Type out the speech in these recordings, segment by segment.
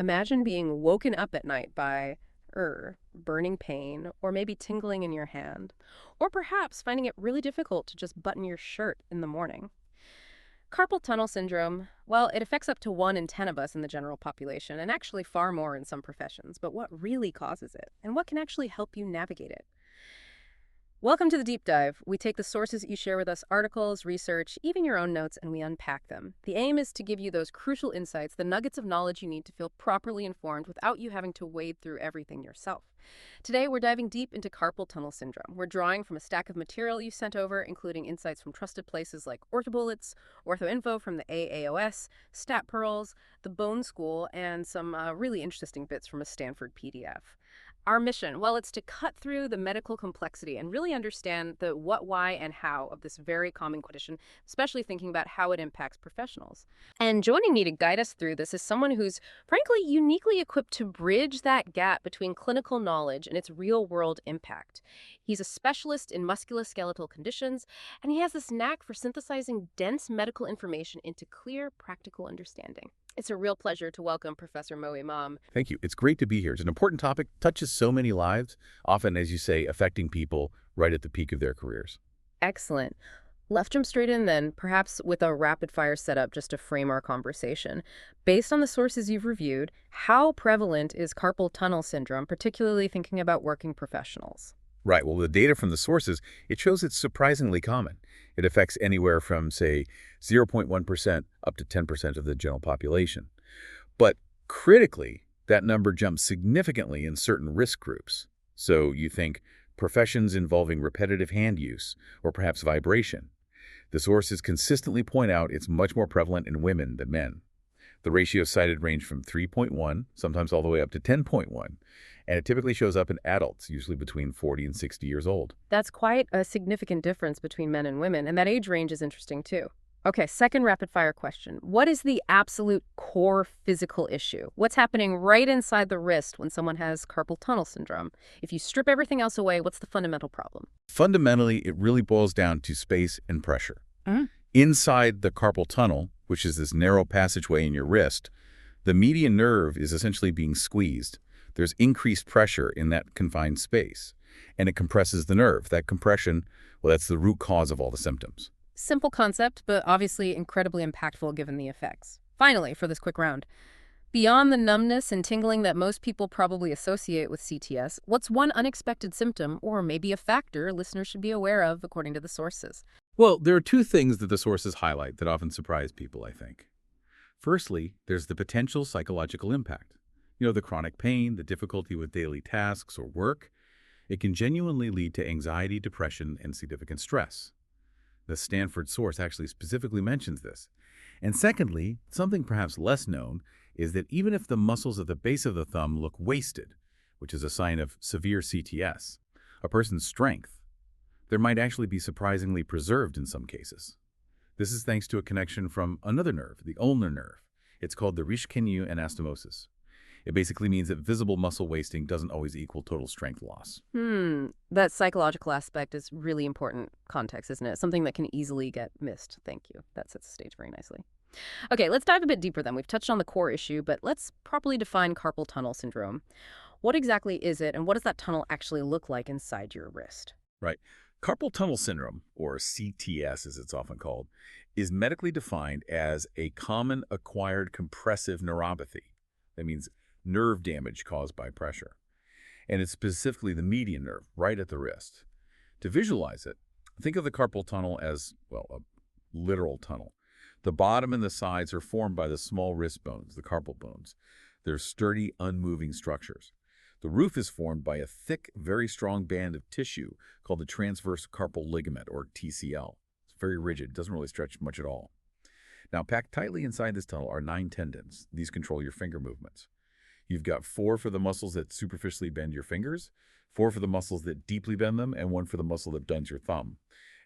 Imagine being woken up at night by burning pain, or maybe tingling in your hand, or perhaps finding it really difficult to just button your shirt in the morning. Carpal tunnel syndrome, well, it affects up to 1 in 10 of us in the general population, and actually far more in some professions. But what really causes it, and what can actually help you navigate it? Welcome to the deep dive. We take the sources that you share with us, articles, research, even your own notes, and we unpack them. The aim is to give you those crucial insights, the nuggets of knowledge you need to feel properly informed without you having to wade through everything yourself. Today, we're diving deep into carpal tunnel syndrome. We're drawing from a stack of material you sent over, including insights from trusted places like OrthoBullets, OrthoInfo from the AAOS, Stat Pearls, the Bone School, and some really interesting bits from a Stanford PDF. Our mission, well, it's to cut through the medical complexity and really understand the what, why, and how of this very common condition, especially thinking about how it impacts professionals. And joining me to guide us through this is someone who's, frankly, uniquely equipped to bridge that gap between clinical knowledge and its real-world impact. He's a specialist in musculoskeletal conditions, and he has this knack for synthesizing dense medical information into clear, practical understanding. It's a real pleasure to welcome Professor Mo Imam. Thank you. It's great to be here. It's an important topic, touches so many lives, often, as you say, affecting people right at the peak of their careers. Excellent. Let's jump straight in then, perhaps with a rapid fire setup just to frame our conversation. Based on the sources you've reviewed, how prevalent is carpal tunnel syndrome, particularly thinking about working professionals? Right. Well, the data from the sources, it shows it's surprisingly common. It affects anywhere from, say, 0.1% up to 10% of the general population. But critically, that number jumps significantly in certain risk groups. So you think professions involving repetitive hand use or perhaps vibration. The sources consistently point out it's much more prevalent in women than men. The ratios cited range from 3.1, sometimes all the way up to 10.1, and it typically shows up in adults, usually between 40 and 60 years old. That's quite a significant difference between men and women, and that age range is interesting too. Okay, second rapid fire question. What is the absolute core physical issue? What's happening right inside the wrist when someone has carpal tunnel syndrome? If you strip everything else away, what's the fundamental problem? Fundamentally, it really boils down to space and pressure. Mm. Inside the carpal tunnel, which is this narrow passageway in your wrist, the median nerve is essentially being squeezed. There's increased pressure in that confined space, and it compresses the nerve. That compression, well, that's the root cause of all the symptoms. Simple concept, but obviously incredibly impactful given the effects. Finally, for this quick round, beyond the numbness and tingling that most people probably associate with CTS, what's one unexpected symptom or maybe a factor listeners should be aware of according to the sources? Well, there are two things that the sources highlight that often surprise people, I think. Firstly, there's the potential psychological impact. The chronic pain, the difficulty with daily tasks or work. It can genuinely lead to anxiety, depression, and significant stress. The Stanford source actually specifically mentions this. And secondly, something perhaps less known is that even if the muscles at the base of the thumb look wasted, which is a sign of severe CTS, a person's strength, there might actually be surprisingly preserved in some cases. This is thanks to a connection from another nerve, the ulnar nerve. It's called the Reich-Kenu anastomosis. It basically means that visible muscle wasting doesn't always equal total strength loss. That psychological aspect is really important context, isn't it? Something that can easily get missed. Thank you. That sets the stage very nicely. Okay, let's dive a bit deeper then. We've touched on the core issue, but let's properly define carpal tunnel syndrome. What exactly is it, and what does that tunnel actually look like inside your wrist? Right. Carpal tunnel syndrome, or CTS as it's often called, is medically defined as a common acquired compressive neuropathy. That means nerve damage caused by pressure. And it's specifically the median nerve, right at the wrist. To visualize it, think of the carpal tunnel as, well, a literal tunnel. The bottom and the sides are formed by the small wrist bones, the carpal bones. They're sturdy, unmoving structures. The roof is formed by a thick, very strong band of tissue called the transverse carpal ligament, or TCL. It's very rigid, doesn't really stretch much at all. Now, packed tightly inside this tunnel are 9 tendons. These control your finger movements. You've got 4 for the muscles that superficially bend your fingers, 4 for the muscles that deeply bend them, and 1 for the muscle that bends your thumb.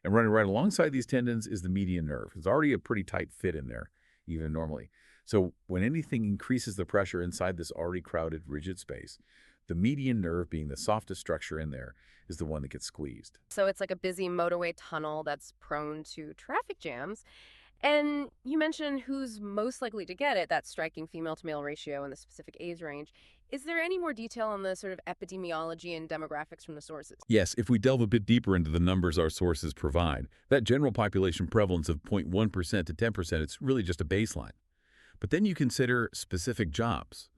And running right alongside these tendons is the median nerve. It's already a pretty tight fit in there, even normally. So when anything increases the pressure inside this already crowded, rigid space, the median nerve, being the softest structure in there, is the one that gets squeezed. So it's like a busy motorway tunnel that's prone to traffic jams. And you mentioned who's most likely to get it, that striking female to male ratio in the specific age range. Is there any more detail on the sort of epidemiology and demographics from the sources? Yes, if we delve a bit deeper into the numbers our sources provide, that general population prevalence of 0.1% to 10%, it's really just a baseline. But then you consider specific jobs,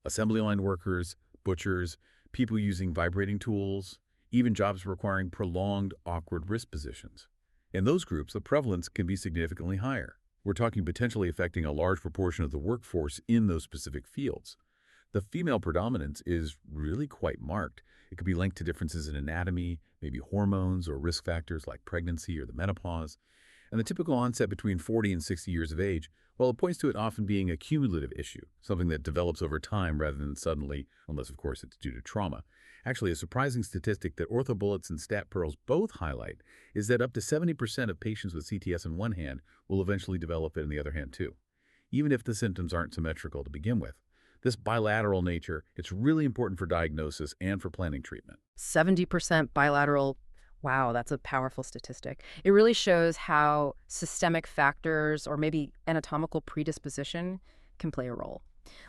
assembly line workers, butchers, people using vibrating tools, even jobs requiring prolonged, awkward wrist positions. In those groups, the prevalence can be significantly higher. We're talking potentially affecting a large proportion of the workforce in those specific fields. The female predominance is really quite marked. It could be linked to differences in anatomy, maybe hormones or risk factors like pregnancy or the menopause. And the typical onset between 40 and 60 years of age, well, it points to it often being a cumulative issue, something that develops over time rather than suddenly, unless, of course, it's due to trauma. Actually, a surprising statistic that OrthoBullets and StatPearls both highlight is that up to 70% of patients with CTS in one hand will eventually develop it in the other hand too, even if the symptoms aren't symmetrical to begin with. This bilateral nature, it's really important for diagnosis and for planning treatment. 70% bilateral. Wow, that's a powerful statistic. It really shows how systemic factors or maybe anatomical predisposition can play a role.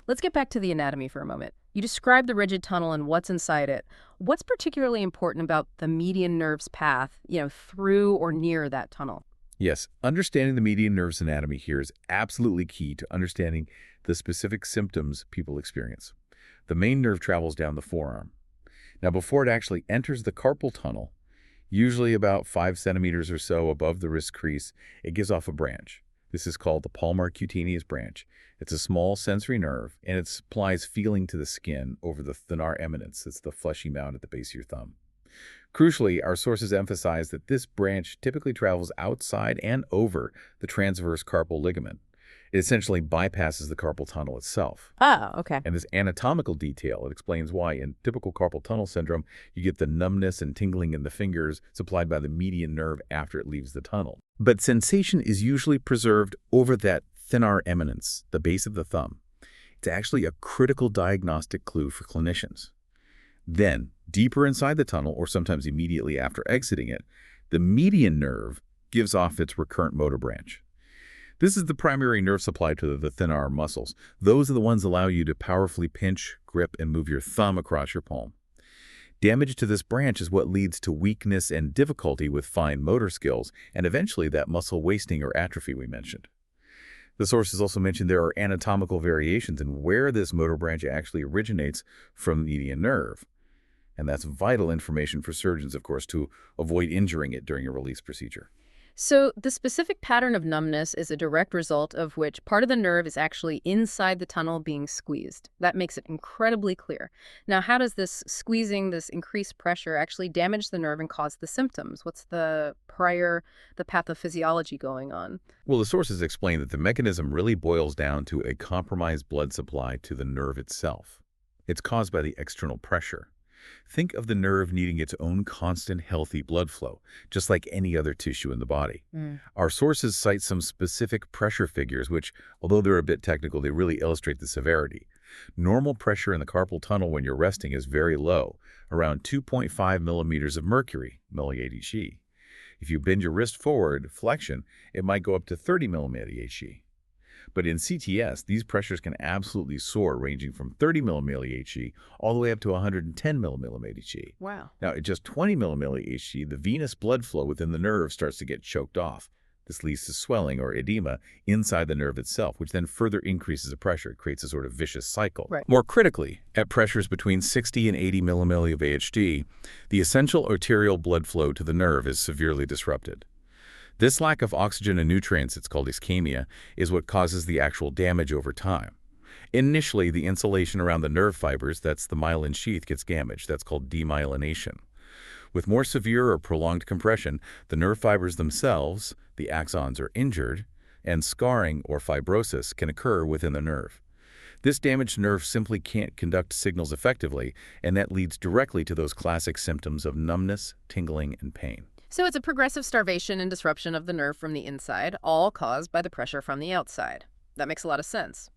Let's get back to the anatomy for a moment. You described the rigid tunnel and what's inside it. What's particularly important about the median nerve's path, through or near that tunnel? Yes, understanding the median nerve's anatomy here is absolutely key to understanding the specific symptoms people experience. The main nerve travels down the forearm. Now, before it actually enters the carpal tunnel, usually about 5 centimeters or so above the wrist crease, it gives off a branch. This is called the palmar cutaneous branch. It's a small sensory nerve, and it supplies feeling to the skin over the thenar eminence. It's the fleshy mound at the base of your thumb. Crucially, our sources emphasize that this branch typically travels outside and over the transverse carpal ligament. It essentially bypasses the carpal tunnel itself. Oh, okay. And this anatomical detail, it explains why in typical carpal tunnel syndrome, you get the numbness and tingling in the fingers supplied by the median nerve after it leaves the tunnel. But sensation is usually preserved over that thenar eminence, the base of the thumb. It's actually a critical diagnostic clue for clinicians. Then, deeper inside the tunnel, or sometimes immediately after exiting it, the median nerve gives off its recurrent motor branch. This is the primary nerve supply to the thenar muscles. Those are the ones that allow you to powerfully pinch, grip, and move your thumb across your palm. Damage to this branch is what leads to weakness and difficulty with fine motor skills, and eventually that muscle wasting or atrophy we mentioned. The sources also mentioned there are anatomical variations in where this motor branch actually originates from the median nerve. And that's vital information for surgeons, of course, to avoid injuring it during a release procedure. So the specific pattern of numbness is a direct result of which part of the nerve is actually inside the tunnel being squeezed. That makes it incredibly clear. Now, how does this squeezing, this increased pressure, actually damage the nerve and cause the symptoms? What's the pathophysiology going on? Well, the sources explain that the mechanism really boils down to a compromised blood supply to the nerve itself. It's caused by the external pressure. Think of the nerve needing its own constant, healthy blood flow, just like any other tissue in the body. Our sources cite some specific pressure figures, which, although they're a bit technical, they really illustrate the severity. Normal pressure in the carpal tunnel when you're resting is very low, around 2.5 millimeters of mercury, milli-ADG. If you bend your wrist forward, flexion, it might go up to 30 milli-ADG. But in CTS, these pressures can absolutely soar, ranging from 30 milli-ADG all the way up to 110 milli-ADG. Wow. Now, at just 20 milli-ADG, the venous blood flow within the nerve starts to get choked off. This leads to swelling or edema inside the nerve itself, which then further increases the pressure. It creates a sort of vicious cycle. Right. More critically, at pressures between 60 and 80 millimilli of AHD, the essential arterial blood flow to the nerve is severely disrupted. This lack of oxygen and nutrients, it's called ischemia, is what causes the actual damage over time. Initially, the insulation around the nerve fibers, that's the myelin sheath, gets damaged. That's called demyelination. With more severe or prolonged compression, the nerve fibers themselves, the axons, are injured, and scarring or fibrosis can occur within the nerve. This damaged nerve simply can't conduct signals effectively, and that leads directly to those classic symptoms of numbness, tingling, and pain. So it's a progressive starvation and disruption of the nerve from the inside, all caused by the pressure from the outside. That makes a lot of sense.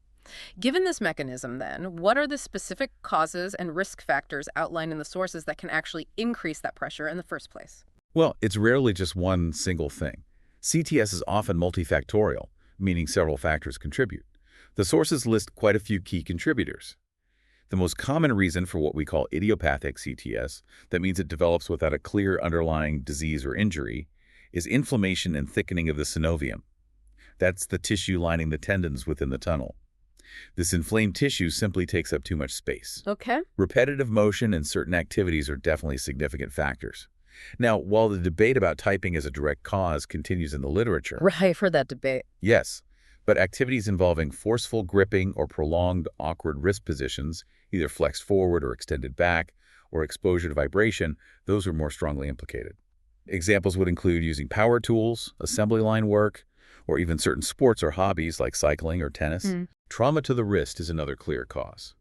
Given this mechanism, then, what are the specific causes and risk factors outlined in the sources that can actually increase that pressure in the first place? Well, it's rarely just one single thing. CTS is often multifactorial, meaning several factors contribute. The sources list quite a few key contributors. The most common reason for what we call idiopathic CTS, that means it develops without a clear underlying disease or injury, is inflammation and thickening of the synovium. That's the tissue lining the tendons within the tunnel. This inflamed tissue simply takes up too much space. Okay. Repetitive motion and certain activities are definitely significant factors. Now, while the debate about typing as a direct cause continues in the literature, Right, I've heard that debate. yes, but activities involving forceful gripping or prolonged awkward wrist positions, either flexed forward or extended back, or exposure to vibration, those are more strongly implicated. Examples would include using power tools, assembly line work, or even certain sports or hobbies like cycling or tennis. Trauma to the wrist is another clear cause.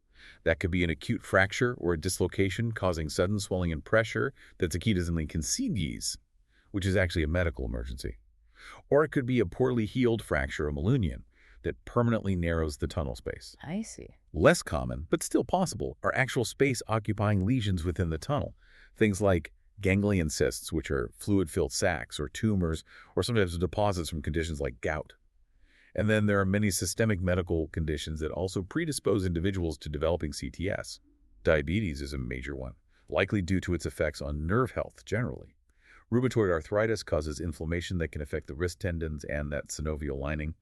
That could be an acute fracture or a dislocation causing sudden swelling and pressure that's acutely concedes, which is actually a medical emergency. Or it could be a poorly healed fracture or malunion that permanently narrows the tunnel space. I see. Less common, but still possible, are actual space-occupying lesions within the tunnel. Things like ganglion cysts, which are fluid-filled sacs, or tumors, or sometimes deposits from conditions like gout. And then there are many systemic medical conditions that also predispose individuals to developing CTS. Diabetes is a major one, likely due to its effects on nerve health generally. Rheumatoid arthritis causes inflammation that can affect the wrist tendons and that synovial lining.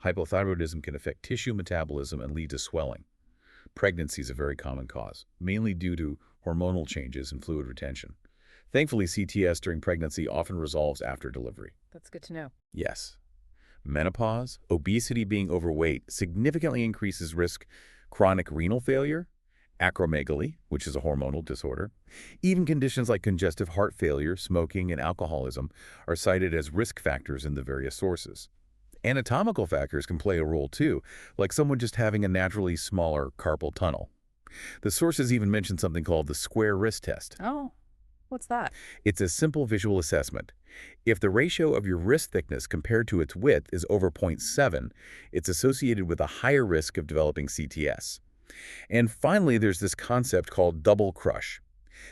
Hypothyroidism can affect tissue metabolism and lead to swelling. Pregnancy is a very common cause, mainly due to hormonal changes and fluid retention. Thankfully, CTS during pregnancy often resolves after delivery. That's good to know. Yes. Menopause, obesity, being overweight significantly increases risk chronic renal failure, acromegaly, which is a hormonal disorder. Even conditions like congestive heart failure, smoking, and alcoholism are cited as risk factors in the various sources. Anatomical factors can play a role too, like someone just having a naturally smaller carpal tunnel. The sources even mention something called the square wrist test. Oh, what's that? It's a simple visual assessment. If the ratio of your wrist thickness compared to its width is over 0.7, it's associated with a higher risk of developing CTS. And finally, there's this concept called double crush.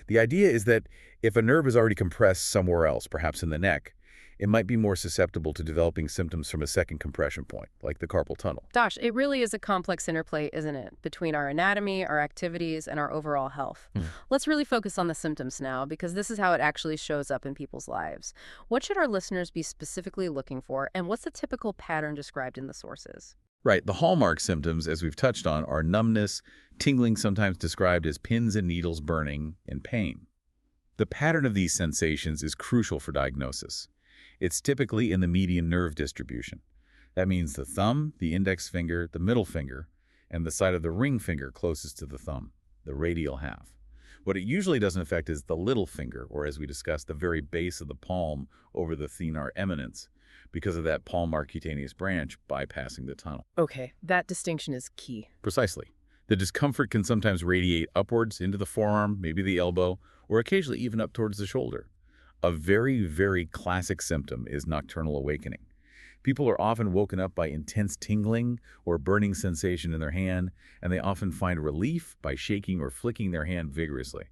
The idea is that if a nerve is already compressed somewhere else, perhaps in the neck, it might be more susceptible to developing symptoms from a second compression point, like the carpal tunnel. Gosh, it really is a complex interplay, isn't it? Between our anatomy, our activities, and our overall health. Let's really focus on the symptoms now, because this is how it actually shows up in people's lives. What should our listeners be specifically looking for, and what's the typical pattern described in the sources? Right, the hallmark symptoms, as we've touched on, are numbness, tingling, sometimes described as pins and needles burning, and pain. The pattern of these sensations is crucial for diagnosis. It's typically in the median nerve distribution. That means the thumb, the index finger, the middle finger, and the side of the ring finger closest to the thumb, the radial half. What it usually doesn't affect is the little finger, or as we discussed, the very base of the palm over the thenar eminence, because of that palmar cutaneous branch bypassing the tunnel. Okay, that distinction is key. Precisely. The discomfort can sometimes radiate upwards into the forearm, maybe the elbow, or occasionally even up towards the shoulder. A very, very classic symptom is nocturnal awakening. People are often woken up by intense tingling or burning sensation in their hand, and they often find relief by shaking or flicking their hand vigorously.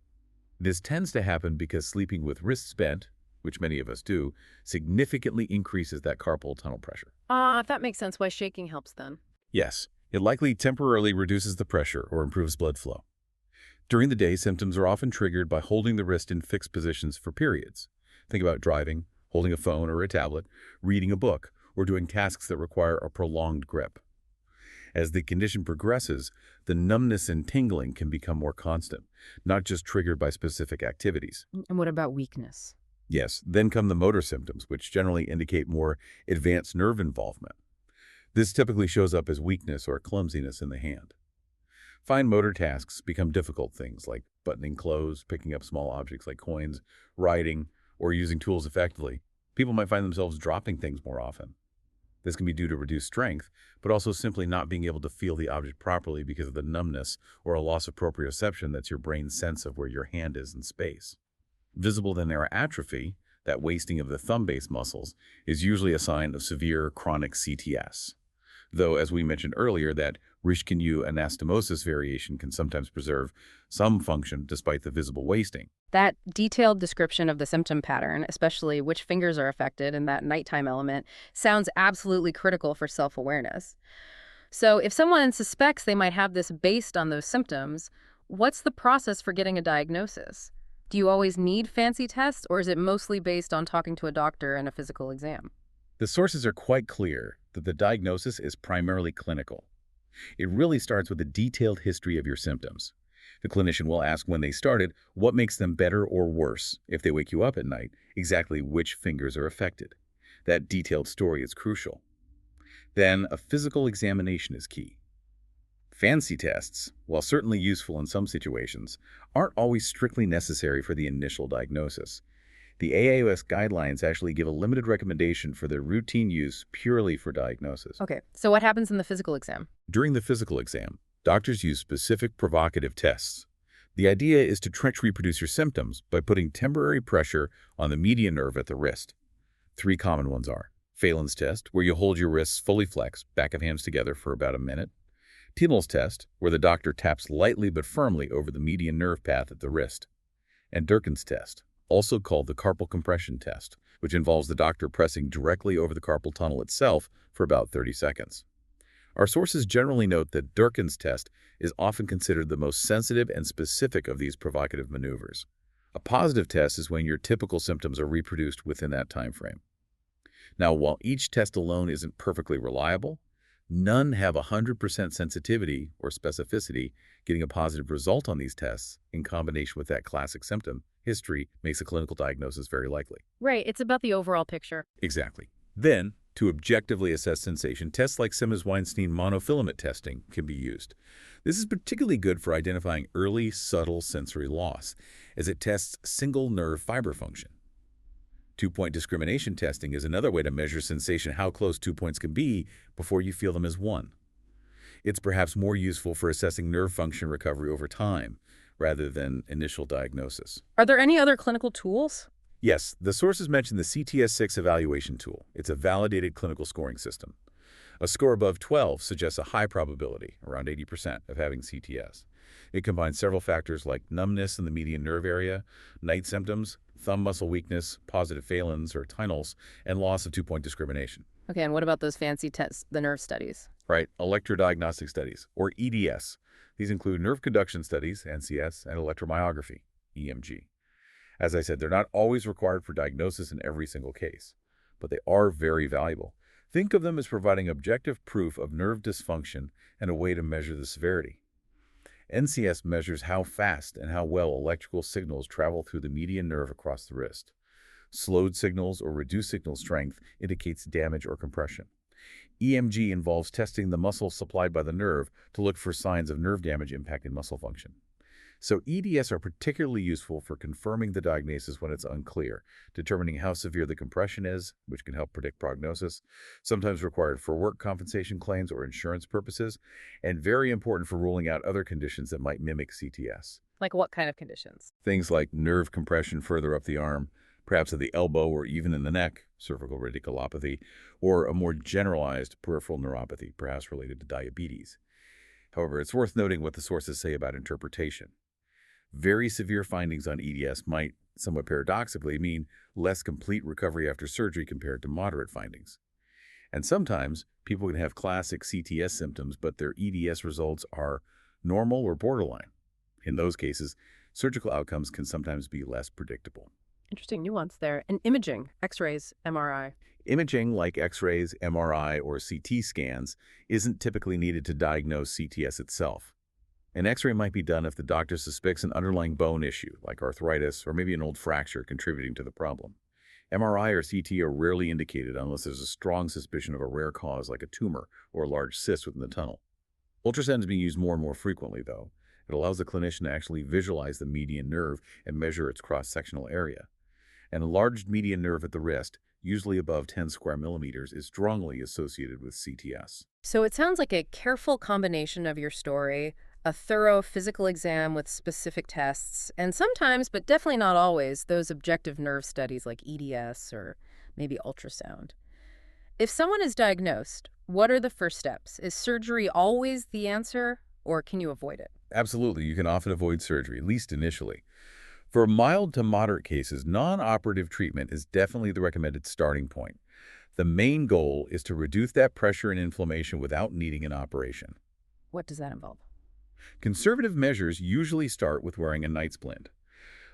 This tends to happen because sleeping with wrists bent, which many of us do, significantly increases that carpal tunnel pressure. That makes sense why shaking helps then. Yes, it likely temporarily reduces the pressure or improves blood flow. During the day, symptoms are often triggered by holding the wrist in fixed positions for periods. Think about driving, holding a phone or a tablet, reading a book, or doing tasks that require a prolonged grip. As the condition progresses, the numbness and tingling can become more constant, not just triggered by specific activities. And what about weakness? Yes, then come the motor symptoms, which generally indicate more advanced nerve involvement. This typically shows up as weakness or clumsiness in the hand. Fine motor tasks become difficult things like buttoning clothes, picking up small objects like coins, writing, or using tools effectively. People might find themselves dropping things more often. This can be due to reduced strength, but also simply not being able to feel the object properly because of the numbness or a loss of proprioception that's your brain's sense of where your hand is in space. Visible thenara atrophy, that wasting of the thumb-base muscles, is usually a sign of severe chronic CTS. Though, as we mentioned earlier, that Rishkin-U anastomosis variation can sometimes preserve some function despite the visible wasting. That detailed description of the symptom pattern, especially which fingers are affected and that nighttime element, sounds absolutely critical for self-awareness. So if someone suspects they might have this based on those symptoms, what's the process for getting a diagnosis? Do you always need fancy tests, or is it mostly based on talking to a doctor and a physical exam? The sources are quite clear that the diagnosis is primarily clinical. It really starts with a detailed history of your symptoms. The clinician will ask when they started, what makes them better or worse if they wake you up at night, exactly which fingers are affected. That detailed story is crucial. Then, a physical examination is key. Fancy tests, while certainly useful in some situations, aren't always strictly necessary for the initial diagnosis. The AAOS guidelines actually give a limited recommendation for their routine use purely for diagnosis. Okay, so what happens in the physical exam? During the physical exam, doctors use specific provocative tests. The idea is to trench reproduce your symptoms by putting temporary pressure on the median nerve at the wrist. Three common ones are Phelan's test, where you hold your wrists fully flexed, back of hands together for about a minute. Tinel's test, where the doctor taps lightly but firmly over the median nerve path at the wrist. And Durkin's test, also called the carpal compression test, which involves the doctor pressing directly over the carpal tunnel itself for about 30 seconds. Our sources generally note that Durkin's test is often considered the most sensitive and specific of these provocative maneuvers. A positive test is when your typical symptoms are reproduced within that time frame. Now, while each test alone isn't perfectly reliable, none have 100% sensitivity or specificity. Getting a positive result on these tests, in combination with that classic symptom history, makes a clinical diagnosis very likely. Right, it's about the overall picture. Exactly. Then, to objectively assess sensation, tests like Simmons-Weinstein monofilament testing can be used. This is particularly good for identifying early, subtle sensory loss, as it tests single nerve fiber function. Two-point discrimination testing is another way to measure sensation, how close 2 points can be before you feel them as one. It's perhaps more useful for assessing nerve function recovery over time, rather than initial diagnosis. Are there any other clinical tools? Yes, the sources mention the CTS-6 evaluation tool. It's a validated clinical scoring system. A score above 12 suggests a high probability, around 80%, of having CTS. It combines several factors like numbness in the median nerve area, night symptoms, thumb muscle weakness, positive Phelan's or Tinel's, and loss of two-point discrimination. Okay, and what about those fancy tests, the nerve studies? Right, electrodiagnostic studies, or EDS. These include nerve conduction studies, NCS, and electromyography, EMG. As I said, they're not always required for diagnosis in every single case, but they are very valuable. Think of them as providing objective proof of nerve dysfunction and a way to measure the severity. NCS measures how fast and how well electrical signals travel through the median nerve across the wrist. Slowed signals or reduced signal strength indicates damage or compression. EMG involves testing the muscle supplied by the nerve to look for signs of nerve damage impacting muscle function. So EDS are particularly useful for confirming the diagnosis when it's unclear, determining how severe the compression is, which can help predict prognosis, sometimes required for work compensation claims or insurance purposes, and very important for ruling out other conditions that might mimic CTS. Like what kind of conditions? Things like nerve compression further up the arm, perhaps at the elbow or even in the neck, cervical radiculopathy, or a more generalized peripheral neuropathy, perhaps related to diabetes. However, it's worth noting what the sources say about interpretation. Very severe findings on EDS might, somewhat paradoxically, mean less complete recovery after surgery compared to moderate findings. And sometimes, people can have classic CTS symptoms, but their EDS results are normal or borderline. In those cases, surgical outcomes can sometimes be less predictable. Interesting nuance there. And imaging, x-rays, MRI. Imaging like X-rays, MRI, or CT scans isn't typically needed to diagnose CTS itself. An X-ray might be done if the doctor suspects an underlying bone issue, like arthritis or maybe an old fracture contributing to the problem. MRI or CT are rarely indicated unless there's a strong suspicion of a rare cause like a tumor or a large cyst within the tunnel. Ultrasound is being used more and more frequently, though. It allows the clinician to actually visualize the median nerve and measure its cross-sectional area. An enlarged median nerve at the wrist, usually above 10 square millimeters, is strongly associated with CTS. So it sounds like a careful combination of your story, a thorough physical exam with specific tests, and sometimes, but definitely not always, those objective nerve studies like EDS or maybe ultrasound. If someone is diagnosed, what are the first steps? Is surgery always the answer, or can you avoid it? Absolutely, you can often avoid surgery, at least initially. For mild to moderate cases, non-operative treatment is definitely the recommended starting point. The main goal is to reduce that pressure and inflammation without needing an operation. What does that involve? Conservative measures usually start with wearing a night's splint.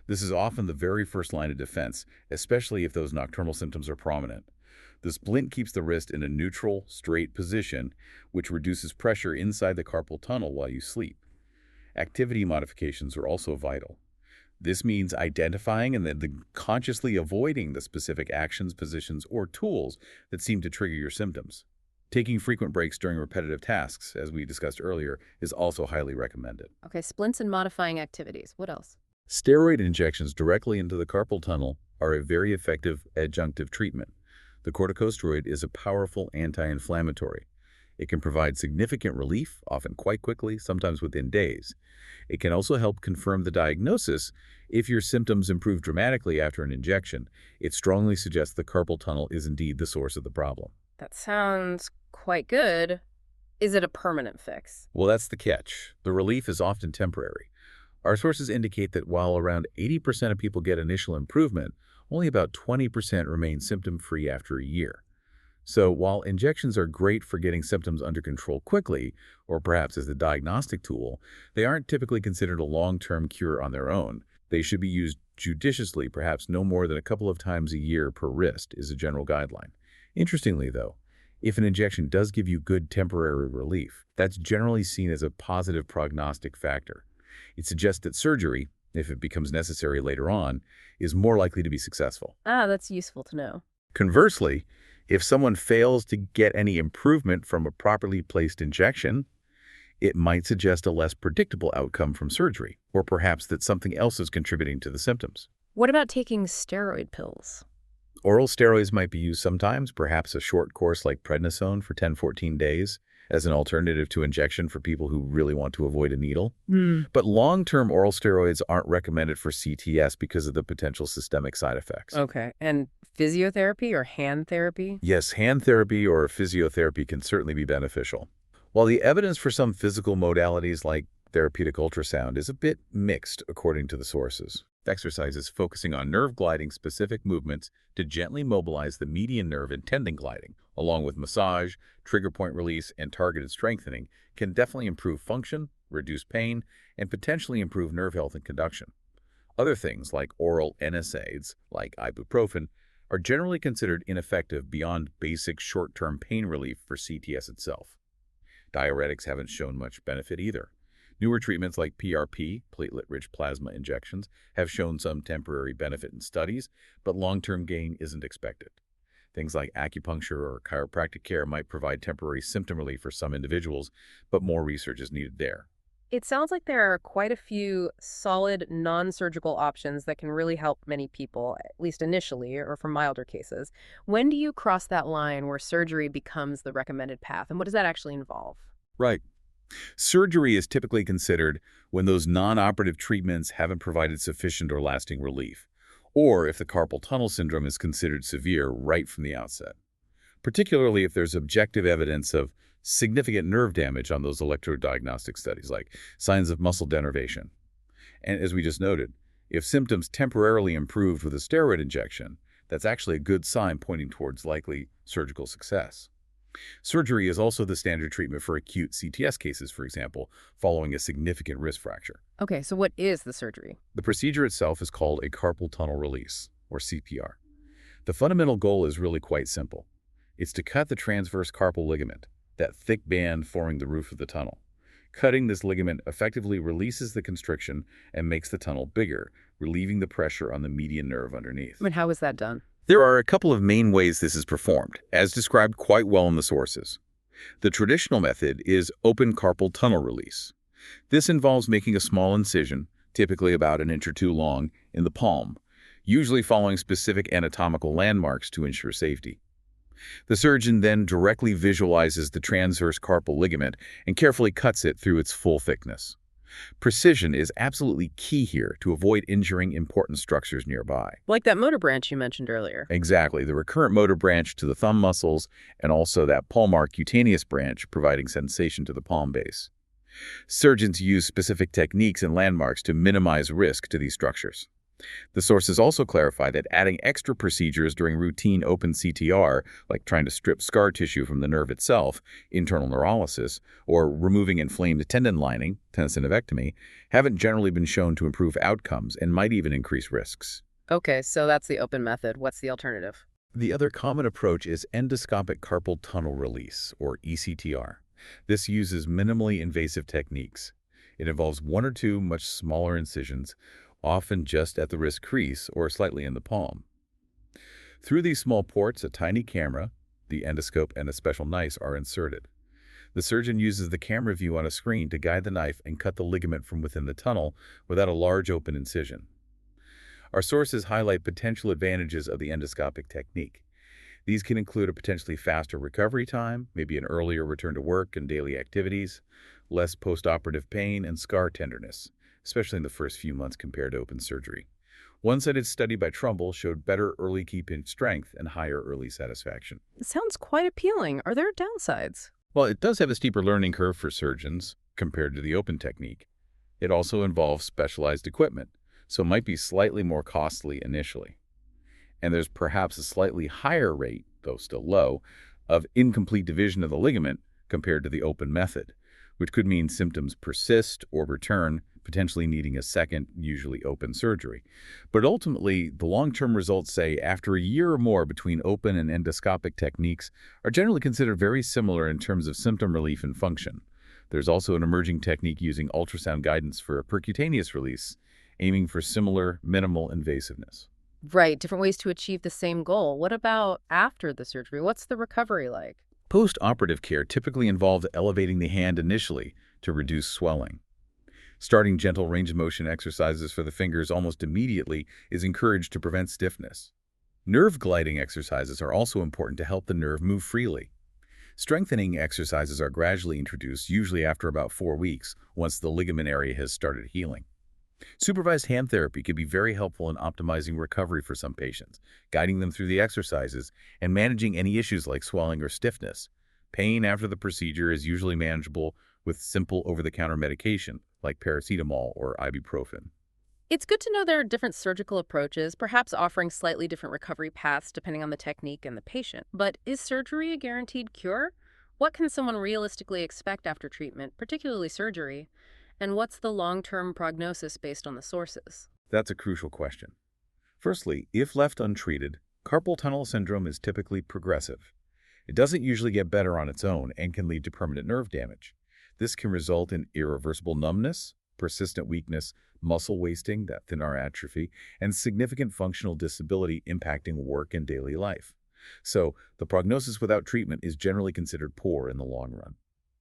This is often the very first line of defense, especially if those nocturnal symptoms are prominent. The splint keeps the wrist in a neutral, straight position, which reduces pressure inside the carpal tunnel while you sleep. Activity modifications are also vital. This means identifying and then consciously avoiding the specific actions, positions, or tools that seem to trigger your symptoms. Taking frequent breaks during repetitive tasks, as we discussed earlier, is also highly recommended. Okay, splints and modifying activities. What else? Steroid injections directly into the carpal tunnel are a very effective adjunctive treatment. The corticosteroid is a powerful anti-inflammatory. It can provide significant relief, often quite quickly, sometimes within days. It can also help confirm the diagnosis. If your symptoms improve dramatically after an injection, it strongly suggests the carpal tunnel is indeed the source of the problem. That sounds quite good. Is it a permanent fix? Well, that's the catch. The relief is often temporary. Our sources indicate that while around 80% of people get initial improvement, only about 20% remain symptom-free after a year. So while injections are great for getting symptoms under control quickly, or perhaps as a diagnostic tool, they aren't typically considered a long-term cure on their own. They should be used judiciously, perhaps no more than a couple of times a year per wrist is a general guideline. Interestingly, though, if an injection does give you good temporary relief, that's generally seen as a positive prognostic factor. It suggests that surgery, if it becomes necessary later on, is more likely to be successful. Ah, that's useful to know. Conversely, if someone fails to get any improvement from a properly placed injection, it might suggest a less predictable outcome from surgery, or perhaps that something else is contributing to the symptoms. What about taking steroid pills? Oral steroids might be used sometimes, perhaps a short course like prednisone for 10-14 days, as an alternative to injection for people who really want to avoid a needle. But long-term oral steroids aren't recommended for CTS because of the potential systemic side effects. Okay, and physiotherapy or hand therapy? Yes, hand therapy or physiotherapy can certainly be beneficial. While the evidence for some physical modalities like therapeutic ultrasound is a bit mixed according to the sources. Exercises focusing on nerve gliding specific movements to gently mobilize the median nerve and tendon gliding, along with massage, trigger point release, and targeted strengthening, can definitely improve function, reduce pain, and potentially improve nerve health and conduction. Other things like oral NSAIDs, like ibuprofen, are generally considered ineffective beyond basic short-term pain relief for CTS itself. Diuretics haven't shown much benefit either. Newer treatments like PRP, platelet-rich plasma injections, have shown some temporary benefit in studies, but long-term gain isn't expected. Things like acupuncture or chiropractic care might provide temporary symptom relief for some individuals, but more research is needed there. It sounds like there are quite a few solid non-surgical options that can really help many people, at least initially, or for milder cases. When do you cross that line where surgery becomes the recommended path, and what does that actually involve? Right. Surgery is typically considered when those non-operative treatments haven't provided sufficient or lasting relief, or if the carpal tunnel syndrome is considered severe right from the outset, particularly if there's objective evidence of significant nerve damage on those electrodiagnostic studies, like signs of muscle denervation. And as we just noted, if symptoms temporarily improved with a steroid injection, that's actually a good sign pointing towards likely surgical success. Surgery is also the standard treatment for acute CTS cases, for example, following a significant wrist fracture. Okay, so what is the surgery? The procedure itself is called a carpal tunnel release, or CPR. The fundamental goal is really quite simple. It's to cut the transverse carpal ligament, that thick band forming the roof of the tunnel. Cutting this ligament effectively releases the constriction and makes the tunnel bigger, relieving the pressure on the median nerve underneath. I mean, how is that done? There are a couple of main ways this is performed, as described quite well in the sources. The traditional method is open carpal tunnel release. This involves making a small incision, typically about an inch or two long, in the palm, usually following specific anatomical landmarks to ensure safety. The surgeon then directly visualizes the transverse carpal ligament and carefully cuts it through its full thickness. Precision is absolutely key here to avoid injuring important structures nearby. Like that motor branch you mentioned earlier. Exactly, the recurrent motor branch to the thumb muscles and also that palmar cutaneous branch providing sensation to the palm base. Surgeons use specific techniques and landmarks to minimize risk to these structures. The sources also clarify that adding extra procedures during routine open CTR, like trying to strip scar tissue from the nerve itself, internal neurolysis, or removing inflamed tendon lining, tenosynovectomy, haven't generally been shown to improve outcomes and might even increase risks. Okay, so that's the open method. What's the alternative? The other common approach is endoscopic carpal tunnel release, or ECTR. This uses minimally invasive techniques. It involves one or two much smaller incisions, often just at the wrist crease or slightly in the palm. Through these small ports, a tiny camera, the endoscope, and a special knife are inserted. The surgeon uses the camera view on a screen to guide the knife and cut the ligament from within the tunnel without a large open incision. Our sources highlight potential advantages of the endoscopic technique. These can include a potentially faster recovery time, maybe an earlier return to work and daily activities, less postoperative pain, and scar tenderness, especially in the first few months compared to open surgery. One-sided study by Trumbull showed better early keep-in strength and higher early satisfaction. It sounds quite appealing. Are there downsides? While it does have a steeper learning curve for surgeons compared to the open technique, it also involves specialized equipment, so it might be slightly more costly initially. And there's perhaps a slightly higher rate, though still low, of incomplete division of the ligament compared to the open method, which could mean symptoms persist or return, potentially needing a second, usually open surgery. But ultimately, the long-term results say after a year or more between open and endoscopic techniques are generally considered very similar in terms of symptom relief and function. There's also an emerging technique using ultrasound guidance for a percutaneous release, aiming for similar minimal invasiveness. Right, different ways to achieve the same goal. What about after the surgery? What's the recovery like? Post-operative care typically involves elevating the hand initially to reduce swelling. Starting gentle range of motion exercises for the fingers almost immediately is encouraged to prevent stiffness. Nerve gliding exercises are also important to help the nerve move freely. Strengthening exercises are gradually introduced, usually after about 4 weeks, once the ligament area has started healing. Supervised hand therapy can be very helpful in optimizing recovery for some patients, guiding them through the exercises and managing any issues like swelling or stiffness. Pain after the procedure is usually manageable with simple over-the-counter medication like paracetamol or ibuprofen. It's good to know there are different surgical approaches, perhaps offering slightly different recovery paths depending on the technique and the patient. But is surgery a guaranteed cure? What can someone realistically expect after treatment, particularly surgery? And what's the long-term prognosis based on the sources? That's a crucial question. Firstly, if left untreated, carpal tunnel syndrome is typically progressive. It doesn't usually get better on its own and can lead to permanent nerve damage. This can result in irreversible numbness, persistent weakness, muscle wasting, that thin arm atrophy, and significant functional disability impacting work and daily life. So, the prognosis without treatment is generally considered poor in the long run.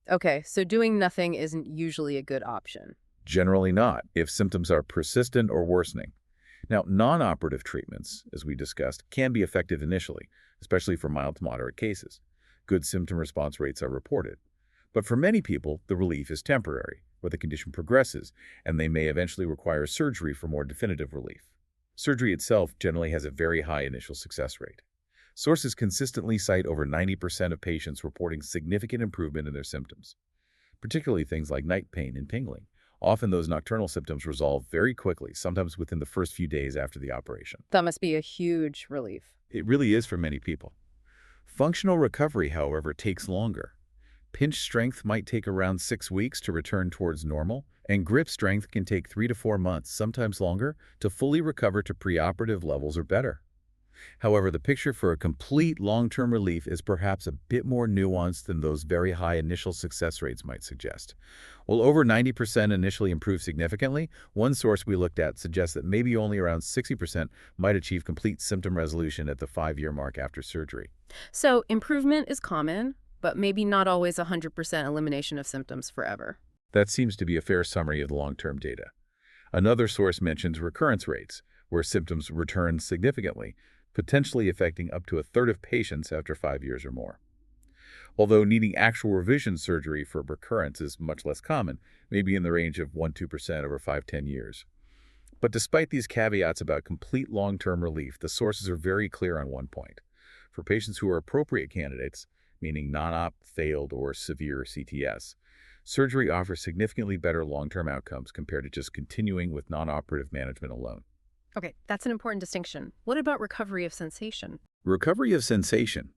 Okay, so doing nothing isn't usually a good option. Generally not, if symptoms are persistent or worsening. Now, non-operative treatments, as we discussed, can be effective initially, especially for mild to moderate cases. Good symptom response rates are reported. But for many people, the relief is temporary, where the condition progresses, and they may eventually require surgery for more definitive relief. Surgery itself generally has a very high initial success rate. Sources consistently cite over 90% of patients reporting significant improvement in their symptoms, particularly things like night pain and tingling. Often those nocturnal symptoms resolve very quickly, sometimes within the first few days after the operation. That must be a huge relief. It really is for many people. Functional recovery, however, takes longer. Pinch strength might take around 6 weeks to return towards normal, and grip strength can take 3 to 4 months, sometimes longer, to fully recover to preoperative levels or better. However, the picture for a complete long-term relief is perhaps a bit more nuanced than those very high initial success rates might suggest. While over 90% initially improve significantly, one source we looked at suggests that maybe only around 60% might achieve complete symptom resolution at the 5-year mark after surgery. So improvement is common, but maybe not always 100% elimination of symptoms forever. That seems to be a fair summary of the long-term data. Another source mentions recurrence rates, where symptoms return significantly, potentially affecting up to a third of patients after 5 years or more. although needing actual revision surgery for recurrence is much less common, maybe in the range of 1–2% over 5–10 years. But despite these caveats about complete long-term relief, the sources are very clear on one point. For patients who are appropriate candidates, meaning non-op, failed, or severe CTS, surgery offers significantly better long-term outcomes compared to just continuing with non-operative management alone. Okay, that's an important distinction. What about recovery of sensation? Recovery of sensation,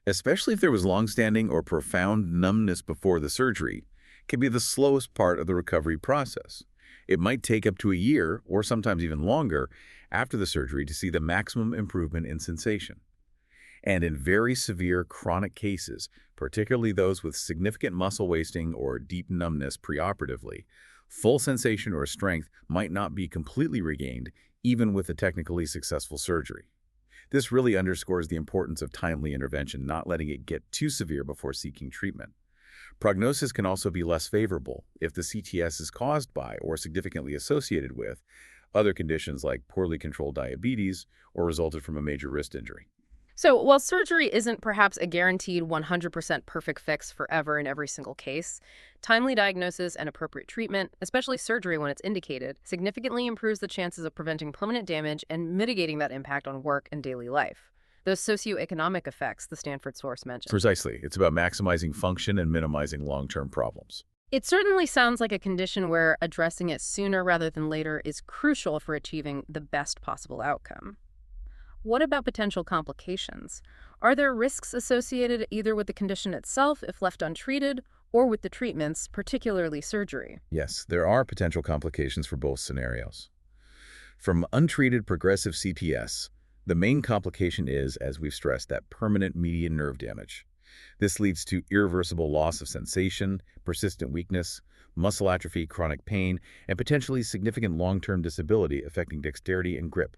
especially if there was long-standing or profound numbness before the surgery, can be the slowest part of the recovery process. It might take up to a year, or sometimes even longer, after the surgery to see the maximum improvement in sensation. And in very severe chronic cases, particularly those with significant muscle wasting or deep numbness preoperatively, full sensation or strength might not be completely regained even with a technically successful surgery. This really underscores the importance of timely intervention, not letting it get too severe before seeking treatment. Prognosis can also be less favorable if the CTS is caused by or significantly associated with other conditions like poorly controlled diabetes or resulted from a major wrist injury. So, while surgery isn't perhaps a guaranteed 100% perfect fix forever in every single case, timely diagnosis and appropriate treatment, especially surgery when it's indicated, significantly improves the chances of preventing permanent damage and mitigating that impact on work and daily life. Those socioeconomic effects the Stanford source mentioned. Precisely. It's about maximizing function and minimizing long-term problems. It certainly sounds like a condition where addressing it sooner rather than later is crucial for achieving the best possible outcome. What about potential complications? Are there risks associated either with the condition itself if left untreated or with the treatments, particularly surgery? Yes, there are potential complications for both scenarios. From untreated progressive CTS, the main complication is, as we've stressed, that permanent median nerve damage. This leads to irreversible loss of sensation, persistent weakness, muscle atrophy, chronic pain, and potentially significant long-term disability affecting dexterity and grip.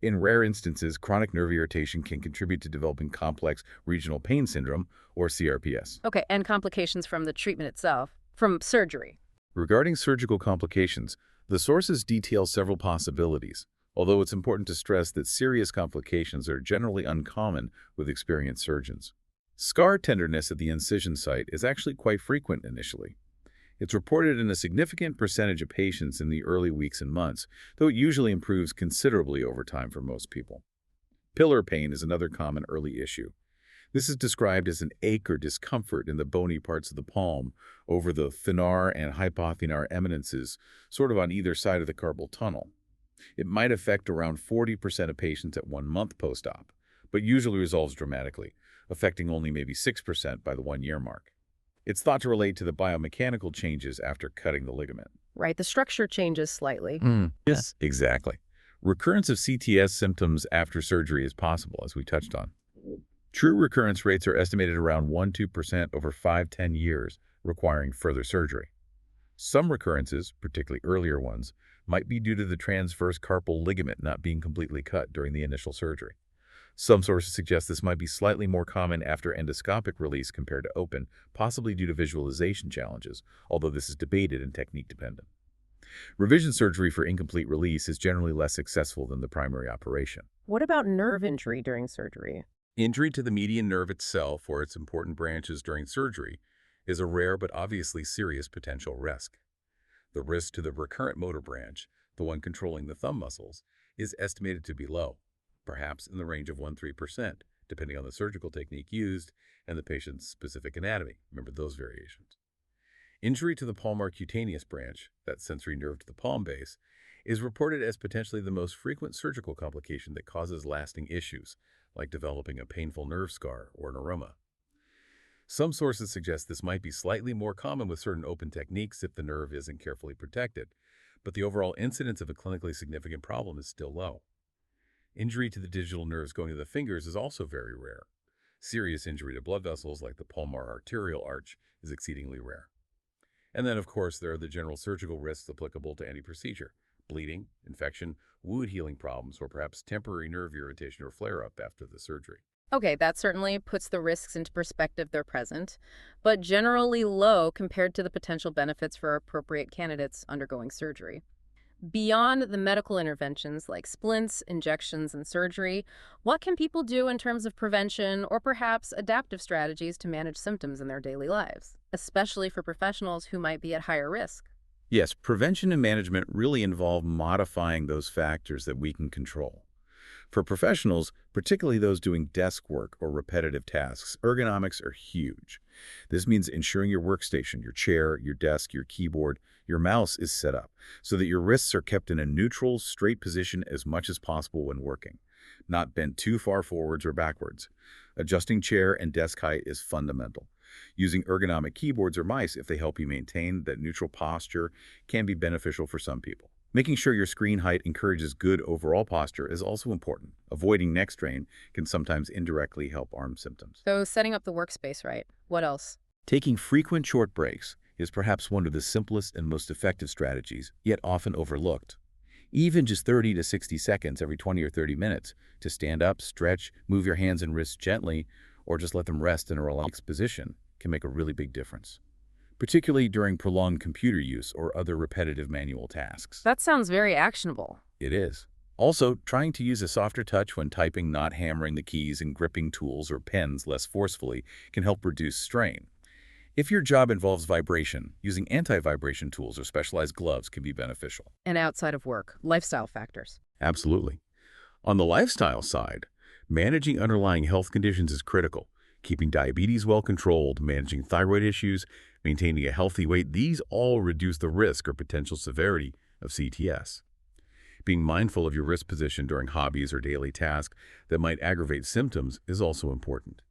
In rare instances, chronic nerve irritation can contribute to developing complex regional pain syndrome, or CRPS. Okay, and complications from the treatment itself, from surgery. Regarding surgical complications, the sources detail several possibilities, although it's important to stress that serious complications are generally uncommon with experienced surgeons. Scar tenderness at the incision site is actually quite frequent initially. It's reported in a significant percentage of patients in the early weeks and months, though it usually improves considerably over time for most people. Pillar pain is another common early issue. This is described as an ache or discomfort in the bony parts of the palm over the thenar and hypothenar eminences, sort of on either side of the carpal tunnel. It might affect around 40% of patients at 1 month post-op, but usually resolves dramatically, affecting only maybe 6% by the 1-year mark. It's thought to relate to the biomechanical changes after cutting the ligament. Right, the structure changes slightly. Yes, exactly. Recurrence of CTS symptoms after surgery is possible, as we touched on. True recurrence rates are estimated around 1–2% over 5–10 years, requiring further surgery. Some recurrences, particularly earlier ones, might be due to the transverse carpal ligament not being completely cut during the initial surgery. Some sources suggest this might be slightly more common after endoscopic release compared to open, possibly due to visualization challenges, although this is debated and technique dependent. Revision surgery for incomplete release is generally less successful than the primary operation. What about nerve injury during surgery? Injury to the median nerve itself or its important branches during surgery is a rare but obviously serious potential risk. The risk to the recurrent motor branch, the one controlling the thumb muscles, is estimated to be low, perhaps in the range of 1–3%, depending on the surgical technique used and the patient's specific anatomy. Remember those variations. Injury to the palmar cutaneous branch, that sensory nerve to the palm base, is reported as potentially the most frequent surgical complication that causes lasting issues, like developing a painful nerve scar or an neuroma. Some sources suggest this might be slightly more common with certain open techniques if the nerve isn't carefully protected, but the overall incidence of a clinically significant problem is still low. Injury to the digital nerves going to the fingers is also very rare. Serious injury to blood vessels like the palmar arterial arch is exceedingly rare. And then, of course, there are the general surgical risks applicable to any procedure: bleeding, infection, wound healing problems, or perhaps temporary nerve irritation or flare-up after the surgery. Okay, that certainly puts the risks into perspective. They're present, but generally low compared to the potential benefits for appropriate candidates undergoing surgery. Beyond the medical interventions like splints, injections, and surgery, what can people do in terms of prevention or perhaps adaptive strategies to manage symptoms in their daily lives, especially for professionals who might be at higher risk? Yes, prevention and management really involve modifying those factors that we can control. For professionals, particularly those doing desk work or repetitive tasks, ergonomics are huge. This means ensuring your workstation, your chair, your desk, your keyboard, your mouse is set up so that your wrists are kept in a neutral, straight position as much as possible when working, not bent too far forwards or backwards. Adjusting chair and desk height is fundamental. Using ergonomic keyboards or mice, if they help you maintain that neutral posture, can be beneficial for some people. Making sure your screen height encourages good overall posture is also important. Avoiding neck strain can sometimes indirectly help arm symptoms. So, setting up the workspace right. What else? Taking frequent short breaks is perhaps one of the simplest and most effective strategies, yet often overlooked. Even just 30 to 60 seconds every 20 or 30 minutes to stand up, stretch, move your hands and wrists gently, or just let them rest in a relaxed position can make a really big difference, particularly during prolonged computer use or other repetitive manual tasks. That sounds very actionable. It is. Also, trying to use a softer touch when typing, not hammering the keys and gripping tools or pens less forcefully can help reduce strain. If your job involves vibration, using anti-vibration tools or specialized gloves can be beneficial. And outside of work, lifestyle factors. Absolutely. On the lifestyle side, managing underlying health conditions is critical. Keeping diabetes well controlled, managing thyroid issues, maintaining a healthy weight, these all reduce the risk or potential severity of CTS. Being mindful of your wrist position during hobbies or daily tasks that might aggravate symptoms is also important.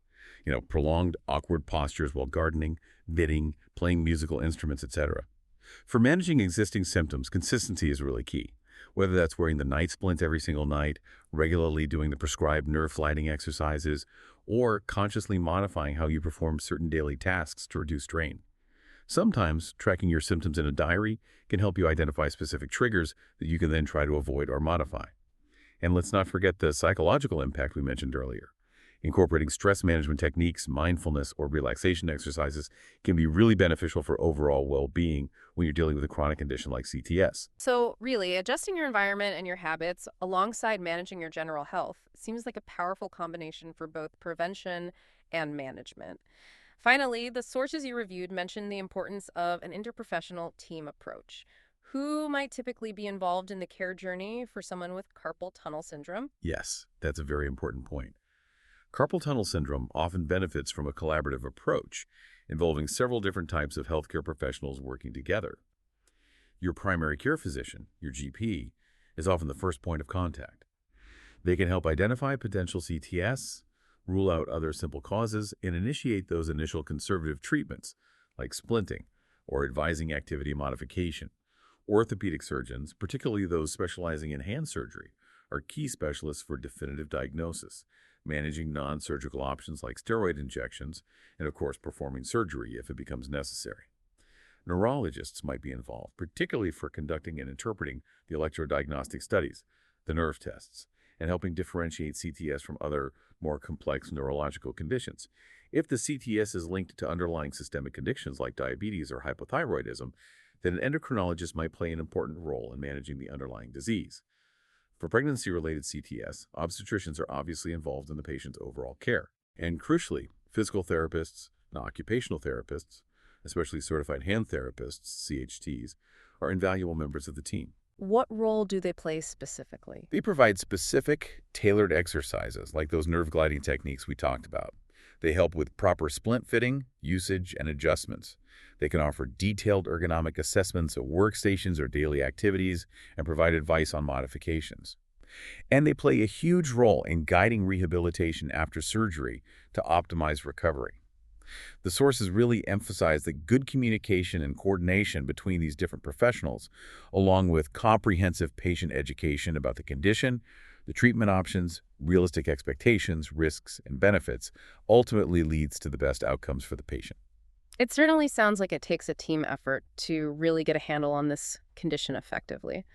Prolonged awkward postures while gardening, knitting, playing musical instruments, etc. For managing existing symptoms, consistency is really key. Whether that's wearing the night splint every single night, regularly doing the prescribed nerve flighting exercises, or consciously modifying how you perform certain daily tasks to reduce strain. Sometimes, tracking your symptoms in a diary can help you identify specific triggers that you can then try to avoid or modify. And let's not forget the psychological impact we mentioned earlier. Incorporating stress management techniques, mindfulness, or relaxation exercises can be really beneficial for overall well-being when you're dealing with a chronic condition like CTS. So, really, adjusting your environment and your habits alongside managing your general health seems like a powerful combination for both prevention and management. Finally, the sources you reviewed mentioned the importance of an interprofessional team approach. Who might typically be involved in the care journey for someone with carpal tunnel syndrome? Yes, that's a very important point. Carpal tunnel syndrome often benefits from a collaborative approach involving several different types of healthcare professionals working together. Your primary care physician, your GP, is often the first point of contact. They can help identify potential CTS, rule out other simple causes, and initiate those initial conservative treatments like splinting or advising activity modification. Orthopedic surgeons, particularly those specializing in hand surgery, are key specialists for definitive diagnosis, managing non-surgical options like steroid injections, and of course performing surgery if it becomes necessary. Neurologists might be involved, particularly for conducting and interpreting the electrodiagnostic studies, the nerve tests, and helping differentiate CTS from other more complex neurological conditions. If the CTS is linked to underlying systemic conditions like diabetes or hypothyroidism, then an endocrinologist might play an important role in managing the underlying disease. For pregnancy-related CTS, obstetricians are obviously involved in the patient's overall care. And crucially, physical therapists and occupational therapists, especially certified hand therapists, CHTs, are invaluable members of the team. What role do they play specifically? They provide specific, tailored exercises like those nerve gliding techniques we talked about. They help with proper splint fitting, usage, and adjustments. They can offer detailed ergonomic assessments of workstations or daily activities and provide advice on modifications. And they play a huge role in guiding rehabilitation after surgery to optimize recovery. The sources really emphasize that good communication and coordination between these different professionals, along with comprehensive patient education about the condition, the treatment options, realistic expectations, risks, and benefits, ultimately leads to the best outcomes for the patient. It certainly sounds like it takes a team effort to really get a handle on this condition effectively.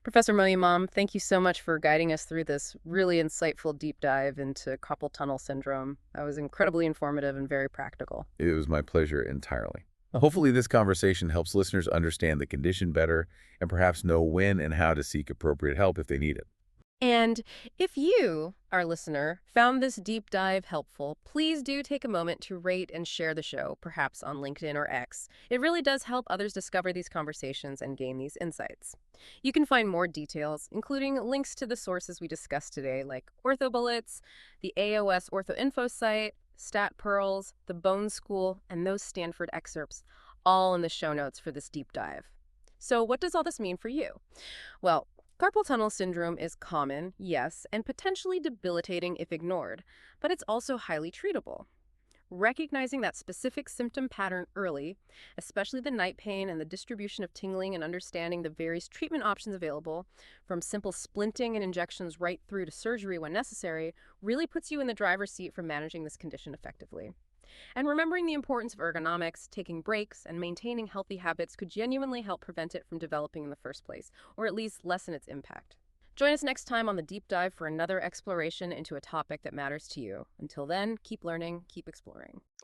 Professor Moyamam, thank you so much for guiding us through this really insightful deep dive into carpal tunnel syndrome. That was incredibly informative and very practical. It was my pleasure entirely. Hopefully, this conversation helps listeners understand the condition better and perhaps know when and how to seek appropriate help if they need it. And if you, our listener, found this deep dive helpful, please do take a moment to rate and share the show, perhaps on LinkedIn or X. It really does help others discover these conversations and gain these insights. You can find more details, including links to the sources we discussed today, like OrthoBullets, the AOS OrthoInfo site, Stat Pearls, the Bone School, and those Stanford excerpts, all in the show notes for this deep dive. So what does all this mean for you? Well, carpal tunnel syndrome is common, yes, and potentially debilitating if ignored, but it's also highly treatable. Recognizing that specific symptom pattern early, especially the night pain and the distribution of tingling, and understanding the various treatment options available, from simple splinting and injections right through to surgery when necessary, really puts you in the driver's seat for managing this condition effectively. And remembering the importance of ergonomics, taking breaks, and maintaining healthy habits could genuinely help prevent it from developing in the first place, or at least lessen its impact. Join us next time on the deep dive for another exploration into a topic that matters to you. Until then, keep learning, keep exploring.